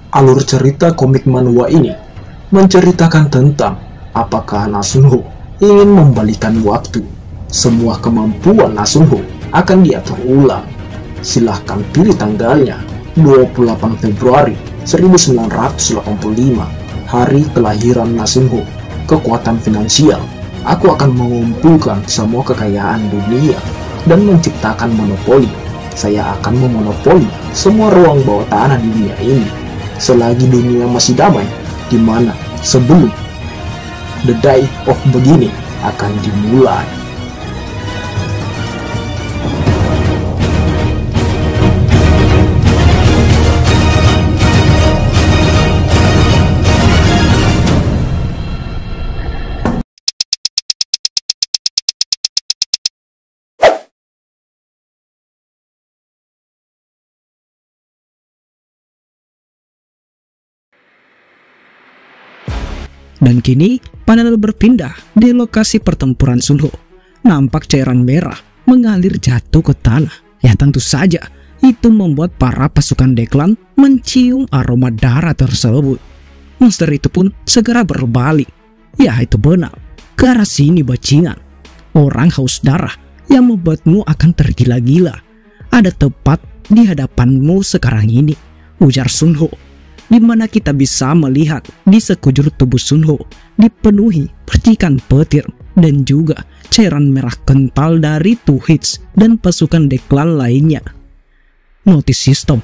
Alur cerita komik manhwa ini menceritakan tentang apakah Nasunho ingin membalikan waktu. Semua kemampuan Nasunho akan diatur ulang. Silahkan pilih tanggalnya, 28 Februari 1985, hari kelahiran Nasunho. Kekuatan finansial, aku akan mengumpulkan semua kekayaan dunia dan menciptakan monopoli. Saya akan memonopoli semua ruang bawah tanah di dunia ini selagi dunia masih damai, di mana sebelum The Day of Beginning akan dimulai. Dan kini, panel berpindah di lokasi pertempuran Sunho. Nampak cairan merah mengalir jatuh ke tanah. Yang tentu saja, itu membuat para pasukan Deklan mencium aroma darah tersebut. Monster itu pun segera berbalik. Ya, itu benar. Ke arah sini bajingan. Orang haus darah yang membuatmu akan tergila-gila ada tepat di hadapanmu sekarang ini, ujar Sunho. Di mana kita bisa melihat di sekujur tubuh Sunho dipenuhi percikan petir dan juga cairan merah kental dari Two Hits dan pasukan Deklan lainnya. Notice system,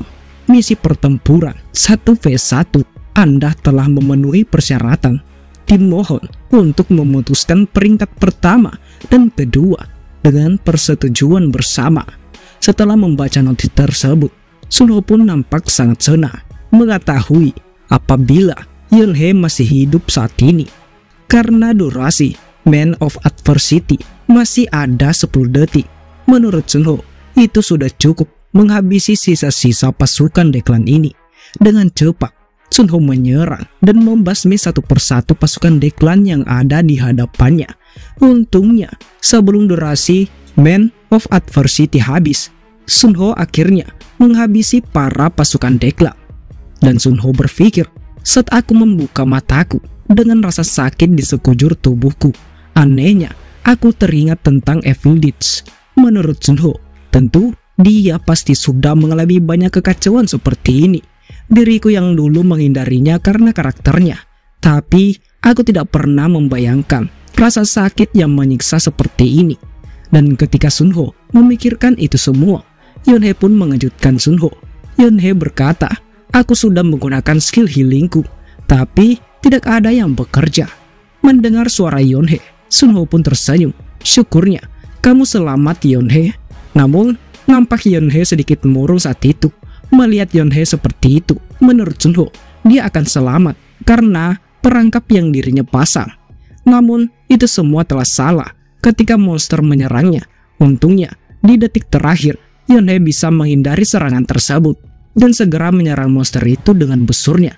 misi pertempuran 1v1, Anda telah memenuhi persyaratan. Dimohon untuk memutuskan peringkat pertama dan kedua dengan persetujuan bersama. Setelah membaca notis tersebut, Sunho pun nampak sangat senang mengetahui apabila Yunhei masih hidup saat ini. Karena durasi Man of Adversity masih ada 10 detik. Menurut Sunho, itu sudah cukup menghabisi sisa-sisa pasukan Deklan ini. Dengan cepat, Sunho menyerang dan membasmi satu persatu pasukan Deklan yang ada di hadapannya. Untungnya, sebelum durasi Man of Adversity habis, Sunho akhirnya menghabisi para pasukan Deklan. Dan Sunho berpikir, saat aku membuka mataku dengan rasa sakit di sekujur tubuhku, anehnya aku teringat tentang Evil Deeds. Menurut Sunho, tentu dia pasti sudah mengalami banyak kekacauan seperti ini. Diriku yang dulu menghindarinya karena karakternya, tapi aku tidak pernah membayangkan rasa sakit yang menyiksa seperti ini. Dan ketika Sunho memikirkan itu semua, Yunhei pun mengejutkan Sunho. Yunhei berkata, aku sudah menggunakan skill healingku, tapi tidak ada yang bekerja. Mendengar suara Yunhei, Sunho pun tersenyum. Syukurnya, kamu selamat Yunhei. Namun, nampak Yunhei sedikit murung saat itu. Melihat Yunhei seperti itu, menurut Sunho, dia akan selamat karena perangkap yang dirinya pasang. Namun, itu semua telah salah ketika monster menyerangnya. Untungnya, di detik terakhir, Yunhei bisa menghindari serangan tersebut dan segera menyerang monster itu dengan busurnya.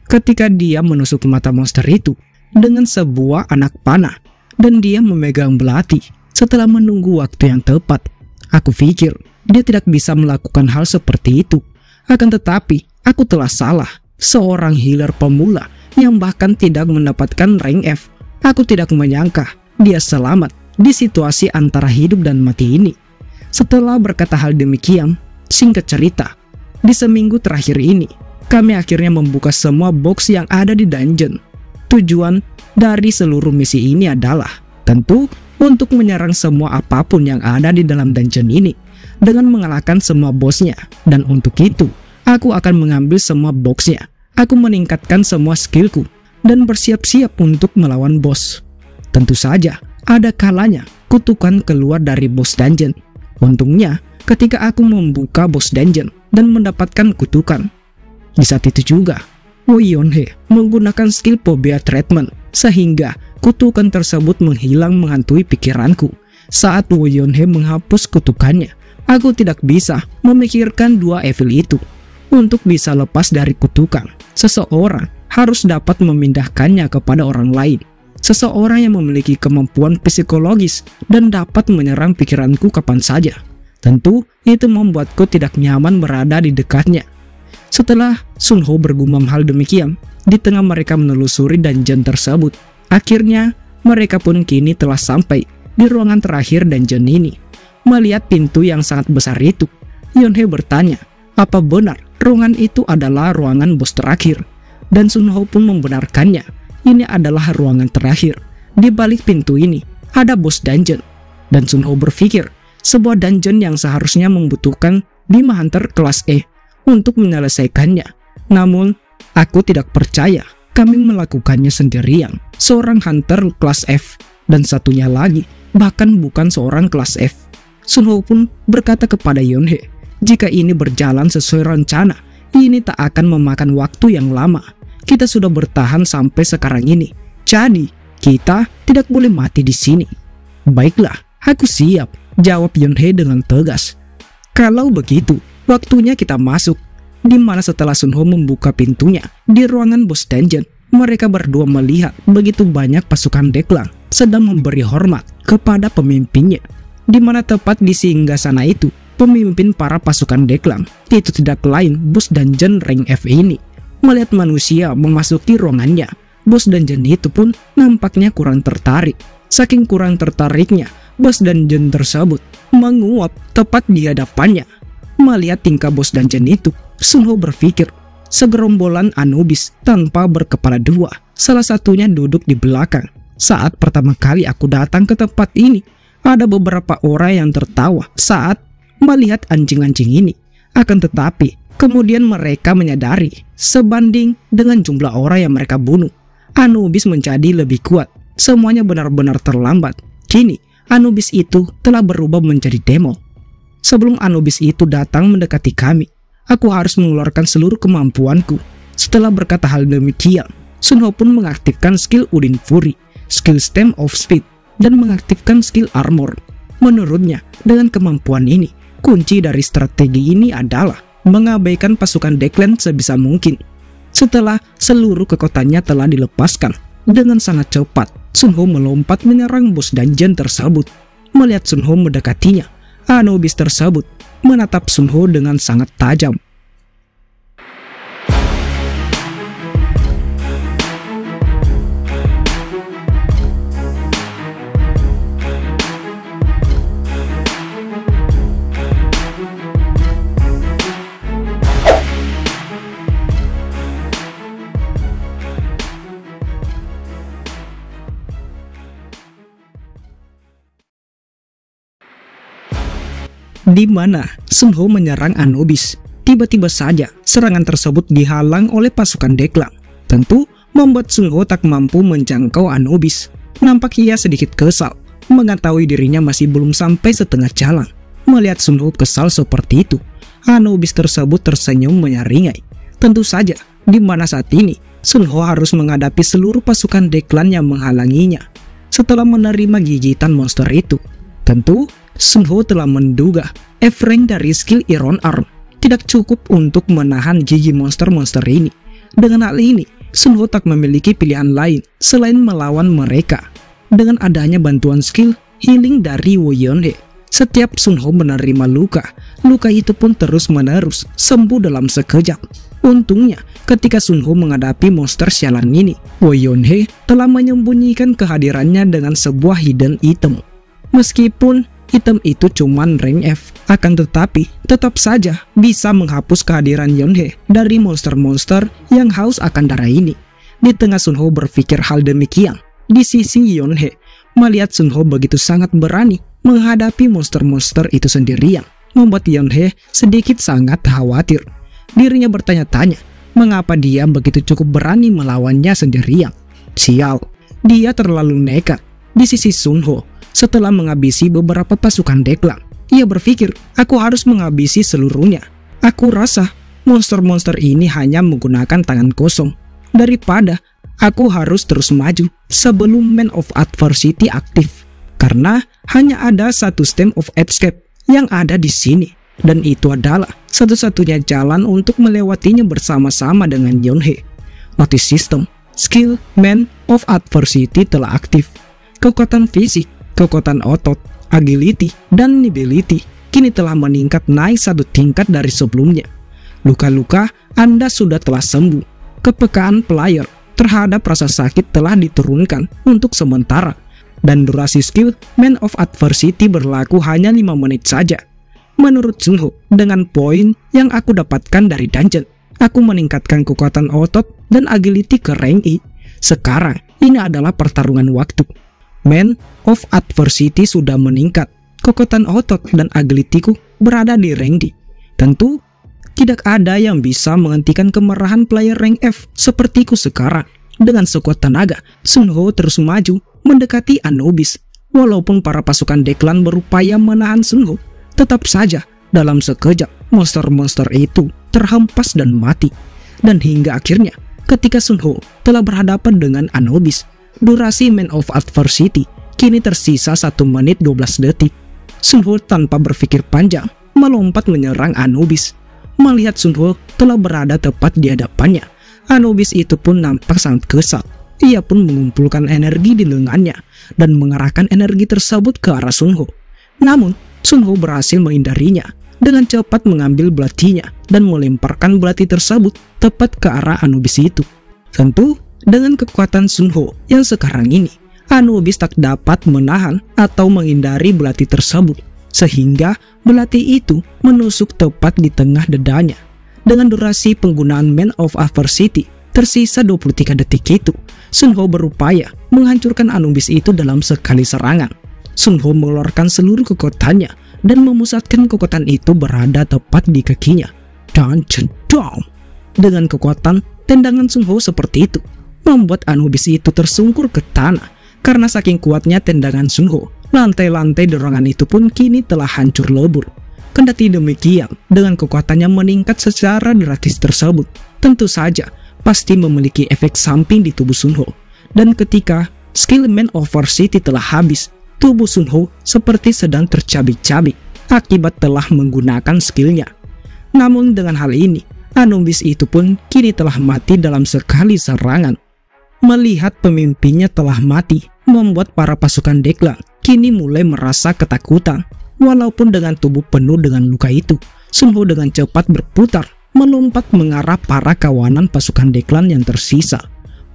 Ketika dia menusuk mata monster itu dengan sebuah anak panah dan dia memegang belati setelah menunggu waktu yang tepat, aku pikir dia tidak bisa melakukan hal seperti itu. Akan tetapi, aku telah salah. Seorang healer pemula yang bahkan tidak mendapatkan rank F. Aku tidak menyangka dia selamat di situasi antara hidup dan mati ini. Setelah berkata hal demikian, singkat cerita, di seminggu terakhir ini, kami akhirnya membuka semua box yang ada di dungeon. Tujuan dari seluruh misi ini adalah tentu untuk menyerang semua apapun yang ada di dalam dungeon ini dengan mengalahkan semua bosnya. Dan untuk itu, aku akan mengambil semua boxnya. Aku meningkatkan semua skillku dan bersiap-siap untuk melawan bos. Tentu saja, ada kalanya kutukan keluar dari bos dungeon. Untungnya, ketika aku membuka bos dungeon dan mendapatkan kutukan, di saat itu juga Yunhei menggunakan skill phobia treatment sehingga kutukan tersebut menghilang menghantui pikiranku. Saat Yunhei menghapus kutukannya, aku tidak bisa memikirkan dua evil itu. Untuk bisa lepas dari kutukan, seseorang harus dapat memindahkannya kepada orang lain. Seseorang yang memiliki kemampuan psikologis dan dapat menyerang pikiranku kapan saja. Tentu, itu membuatku tidak nyaman berada di dekatnya. Setelah Sunho bergumam hal demikian, di tengah mereka menelusuri dungeon tersebut, akhirnya mereka pun kini telah sampai di ruangan terakhir dungeon ini. Melihat pintu yang sangat besar itu, Yonhye bertanya, apa benar ruangan itu adalah ruangan bos terakhir? Dan Sunho pun membenarkannya, ini adalah ruangan terakhir. Di balik pintu ini ada bos dungeon. Dan Sunho berpikir, sebuah dungeon yang seharusnya membutuhkan 5 hunter kelas E untuk menyelesaikannya. Namun, aku tidak percaya kami melakukannya sendirian. Seorang hunter kelas F dan satunya lagi bahkan bukan seorang kelas F. Sunho pun berkata kepada Yonhye, jika ini berjalan sesuai rencana, ini tak akan memakan waktu yang lama. Kita sudah bertahan sampai sekarang ini, jadi kita tidak boleh mati di sini. Baiklah, aku siap, jawab Yonhye dengan tegas. Kalau begitu, waktunya kita masuk. Di mana setelah Sunho membuka pintunya di ruangan bos dungeon, mereka berdua melihat begitu banyak pasukan Deklang sedang memberi hormat kepada pemimpinnya. Di mana tepat di singgasana itu, pemimpin para pasukan Deklang itu tidak lain bos dungeon rank F ini. Melihat manusia memasuki ruangannya, bos dungeon itu pun nampaknya kurang tertarik. Saking kurang tertariknya, bos dungeon tersebut menguap tepat di hadapannya. Melihat tingkah bos dungeon itu, Sunho berpikir, segerombolan Anubis tanpa berkepala dua, salah satunya duduk di belakang. Saat pertama kali aku datang ke tempat ini, ada beberapa orang yang tertawa saat melihat anjing-anjing ini. Akan tetapi, kemudian mereka menyadari, sebanding dengan jumlah orang yang mereka bunuh, Anubis menjadi lebih kuat. Semuanya benar-benar terlambat. Kini, Anubis itu telah berubah menjadi demo. Sebelum Anubis itu datang mendekati kami, aku harus mengeluarkan seluruh kemampuanku. Setelah berkata hal demikian, Sunho pun mengaktifkan skill Udin Fury, skill Stem of Speed, dan mengaktifkan skill Armor. Menurutnya, dengan kemampuan ini, kunci dari strategi ini adalah mengabaikan pasukan Deklan sebisa mungkin. Setelah seluruh kekuatannya telah dilepaskan, dengan sangat cepat, Sunho melompat menyerang bos dungeon tersebut. Melihat Sunho mendekatinya, Anubis tersebut menatap Sunho dengan sangat tajam. Di mana Sunho menyerang Anubis. Tiba-tiba saja serangan tersebut dihalang oleh pasukan Deklang. Tentu membuat Sunho tak mampu menjangkau Anubis. Nampak ia sedikit kesal, mengetahui dirinya masih belum sampai setengah jalan. Melihat Sunho kesal seperti itu, Anubis tersebut tersenyum menyeringai. Tentu saja, di mana saat ini Sunho harus menghadapi seluruh pasukan Deklang yang menghalanginya. Setelah menerima gigitan monster itu, tentu Sunho telah menduga F-rank dari skill Iron Arm tidak cukup untuk menahan gigi monster-monster ini. Dengan hal ini, Sunho tak memiliki pilihan lain selain melawan mereka. Dengan adanya bantuan skill healing dari Wo Yonhye, setiap Sunho menerima luka itu pun terus-menerus sembuh dalam sekejap. Untungnya, ketika Sunho menghadapi monster sialan ini, Wo Yonhye telah menyembunyikan kehadirannya dengan sebuah hidden item. Meskipun item itu cuman rank F, akan tetapi tetap saja bisa menghapus kehadiran Yonhye dari monster-monster yang haus akan darah ini. Di tengah Sunho berpikir hal demikian, di sisi Yonhye melihat Sunho begitu sangat berani menghadapi monster-monster itu sendirian, membuat Yonhye sedikit sangat khawatir. Dirinya bertanya-tanya, mengapa dia begitu cukup berani melawannya sendirian. Sial, dia terlalu nekat. Di sisi Sunho, setelah menghabisi beberapa pasukan Deklang, ia berpikir, aku harus menghabisi seluruhnya. Aku rasa monster-monster ini hanya menggunakan tangan kosong. Daripada aku harus terus maju sebelum Man of Adversity aktif. Karena hanya ada satu Stem of Escape yang ada di sini. Dan itu adalah satu-satunya jalan untuk melewatinya bersama-sama dengan Yonhye. Notice System, skill Man of Adversity telah aktif. Kekuatan fisik, kekuatan otot, agility, dan mobility kini telah meningkat naik satu tingkat dari sebelumnya. Luka-luka Anda sudah telah sembuh. Kepekaan player terhadap rasa sakit telah diturunkan untuk sementara. Dan durasi skill Man of Adversity berlaku hanya 5 menit saja. Menurut Sunho, dengan poin yang aku dapatkan dari dungeon, aku meningkatkan kekuatan otot dan agility ke rank E. Sekarang, ini adalah pertarungan waktu. Man of Adversity sudah meningkat. Kekuatan otot dan agilityku berada di rank D. Tentu, tidak ada yang bisa menghentikan kemarahan player rank F sepertiku sekarang. Dengan sekuat tenaga, Sunho terus maju mendekati Anubis. Walaupun para pasukan Declan berupaya menahan Sunho, tetap saja dalam sekejap monster-monster itu terhempas dan mati. Dan hingga akhirnya, ketika Sunho telah berhadapan dengan Anubis, durasi Man of Adversity kini tersisa 1 menit 12 detik. Sunho tanpa berpikir panjang melompat menyerang Anubis. Melihat Sunho telah berada tepat di hadapannya, Anubis itu pun nampak sangat kesal. Ia pun mengumpulkan energi di lengannya dan mengarahkan energi tersebut ke arah Sunho. Namun, Sunho berhasil menghindarinya dengan cepat mengambil belatinya dan melemparkan belati tersebut tepat ke arah Anubis itu. Tentu, dengan kekuatan Sunho yang sekarang ini, Anubis tak dapat menahan atau menghindari belati tersebut, sehingga belati itu menusuk tepat di tengah dadanya. Dengan durasi penggunaan Man of Adversity tersisa 23 detik itu, Sunho berupaya menghancurkan Anubis itu dalam sekali serangan. Sunho mengeluarkan seluruh kekuatannya dan memusatkan kekuatan itu berada tepat di kakinya. Dan cedong! Dengan kekuatan, tendangan Sunho seperti itu membuat Anubis itu tersungkur ke tanah. Karena saking kuatnya tendangan Sunho, lantai-lantai dorongan itu pun kini telah hancur lebur. Kendati demikian, dengan kekuatannya meningkat secara drastis tersebut, tentu saja pasti memiliki efek samping di tubuh Sunho. Dan ketika skill Man of Adversity telah habis, tubuh Sunho seperti sedang tercabik-cabik akibat telah menggunakan skillnya. Namun dengan hal ini, Anubis itu pun kini telah mati dalam sekali serangan. Melihat pemimpinnya telah mati, membuat para pasukan Declan kini mulai merasa ketakutan. Walaupun dengan tubuh penuh dengan luka itu, Sunho dengan cepat berputar, melompat mengarah para kawanan pasukan Declan yang tersisa.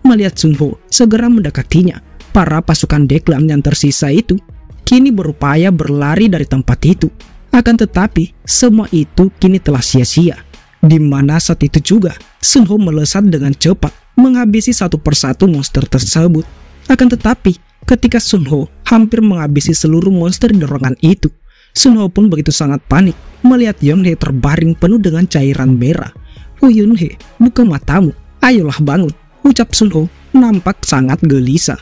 Melihat Sunho segera mendekatinya, para pasukan Declan yang tersisa itu kini berupaya berlari dari tempat itu. Akan tetapi, semua itu kini telah sia-sia. Di mana saat itu juga, Sunho melesat dengan cepat, menghabisi satu persatu monster tersebut. Akan tetapi, ketika Sunho hampir menghabisi seluruh monster di dorongan itu, Sunho pun begitu sangat panik melihat Yunhei terbaring penuh dengan cairan merah. "Oh Yunhei, buka matamu, ayolah bangun," ucap Sunho nampak sangat gelisah.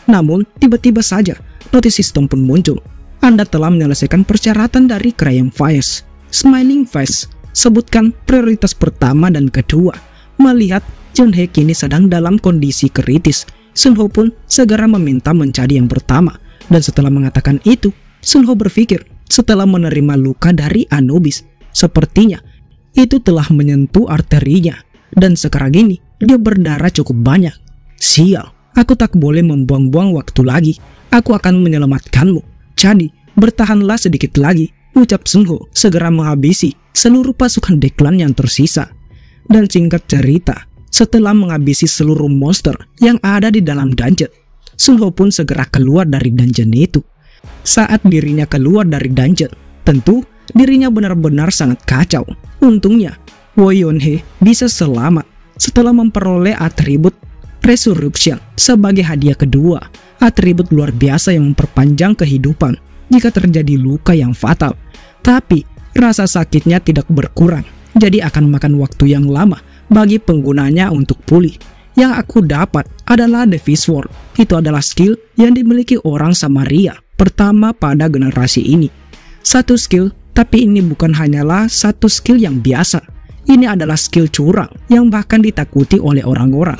Namun, tiba-tiba saja, notis sistem pun muncul. "Anda telah menyelesaikan persyaratan dari Crying Face." Smiling Face, sebutkan prioritas pertama dan kedua. Melihat Yunhei kini sedang dalam kondisi kritis, Sunho pun segera meminta menjadi yang pertama. Dan setelah mengatakan itu, Sunho berpikir setelah menerima luka dari Anubis, sepertinya itu telah menyentuh arterinya. Dan sekarang ini dia berdarah cukup banyak. "Sial, aku tak boleh membuang-buang waktu lagi. Aku akan menyelamatkanmu. Jadi, bertahanlah sedikit lagi," ucap Sunho segera menghabisi seluruh pasukan Declan yang tersisa. Dan singkat cerita, setelah menghabisi seluruh monster yang ada di dalam dungeon, Sunho pun segera keluar dari dungeon itu. Saat dirinya keluar dari dungeon, tentu dirinya benar-benar sangat kacau. Untungnya, Yunhei bisa selamat setelah memperoleh atribut Resurrection sebagai hadiah kedua. Atribut luar biasa yang memperpanjang kehidupan jika terjadi luka yang fatal. Tapi, rasa sakitnya tidak berkurang. Jadi akan makan waktu yang lama bagi penggunanya untuk pulih. Yang aku dapat adalah Devil's Sword. Itu adalah skill yang dimiliki orang Samaria pertama pada generasi ini. Satu skill, tapi ini bukan hanyalah satu skill yang biasa. Ini adalah skill curang yang bahkan ditakuti oleh orang-orang.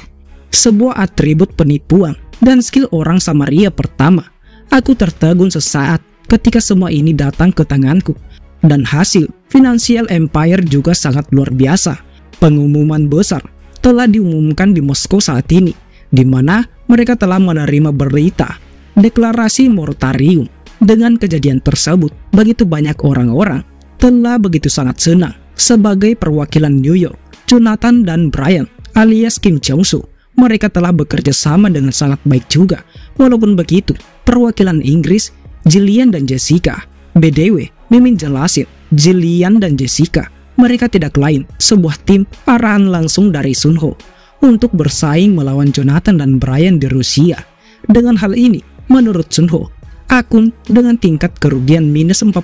Sebuah atribut penipuan dan skill orang Samaria pertama. Aku tertegun sesaat ketika semua ini datang ke tanganku. Dan hasil Financial Empire juga sangat luar biasa. Pengumuman besar telah diumumkan di Moskow saat ini, di mana mereka telah menerima berita deklarasi moratorium. Dengan kejadian tersebut, begitu banyak orang-orang telah begitu sangat senang sebagai perwakilan New York. Jonathan dan Brian alias Kim Jong-soo, mereka telah bekerja sama dengan sangat baik juga. Walaupun begitu, perwakilan Inggris, Jillian dan Jessica. BDW, Mimin jelasin, Jillian dan Jessica, mereka tidak lain sebuah tim arahan langsung dari Sun Ho untuk bersaing melawan Jonathan dan Brian di Rusia. Dengan hal ini, menurut Sun Ho, akun dengan tingkat kerugian minus 40%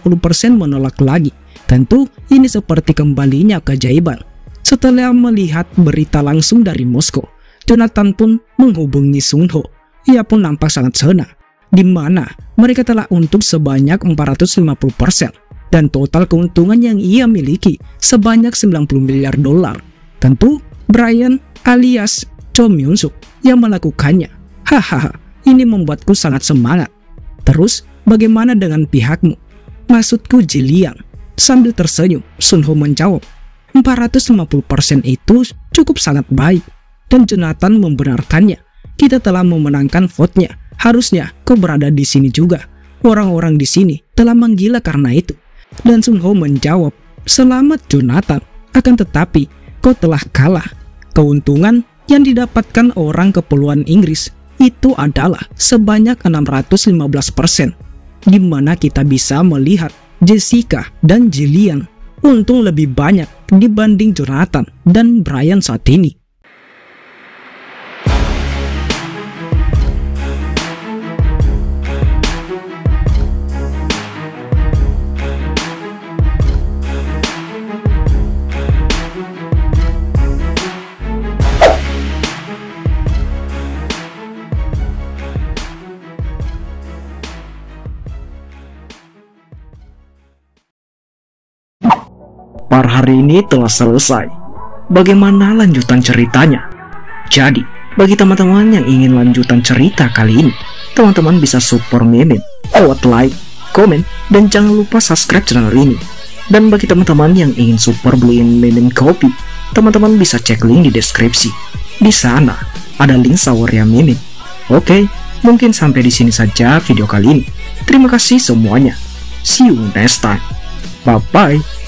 menolak lagi. Tentu ini seperti kembalinya keajaiban. Setelah melihat berita langsung dari Moskow, Jonathan pun menghubungi Sun Ho. Ia pun nampak sangat senang, di mana mereka telah untung sebanyak 450% dan total keuntungan yang ia miliki sebanyak 90 miliar dolar. Tentu Brian alias Cho Myung-suk yang melakukannya. Hahaha, ini membuatku sangat semangat. Terus bagaimana dengan pihakmu? Maksudku Jillian. Sambil tersenyum, Sun Ho menjawab, 450% itu cukup sangat baik. Dan Jonathan membenarkannya. Kita telah memenangkan vote-nya. Harusnya kau berada di sini juga. Orang-orang di sini telah menggila karena itu. Dan Sun Ho menjawab, selamat Jonathan. Akan tetapi, kau telah kalah. Keuntungan yang didapatkan orang kepulauan Inggris itu adalah sebanyak 615%. Di mana kita bisa melihat Jessica dan Jillian untung lebih banyak dibanding Jonathan dan Brian saat ini. Per hari ini telah selesai. Bagaimana lanjutan ceritanya? Jadi, bagi teman-teman yang ingin lanjutan cerita kali ini, teman-teman bisa support Mimin lewat like, komen, dan jangan lupa subscribe channel ini. Dan bagi teman-teman yang ingin support beliin Mimin kopi, teman-teman bisa cek link di deskripsi. Di sana ada link sawernya Mimin. Oke, mungkin sampai di sini saja video kali ini. Terima kasih semuanya. See you next time. Bye bye.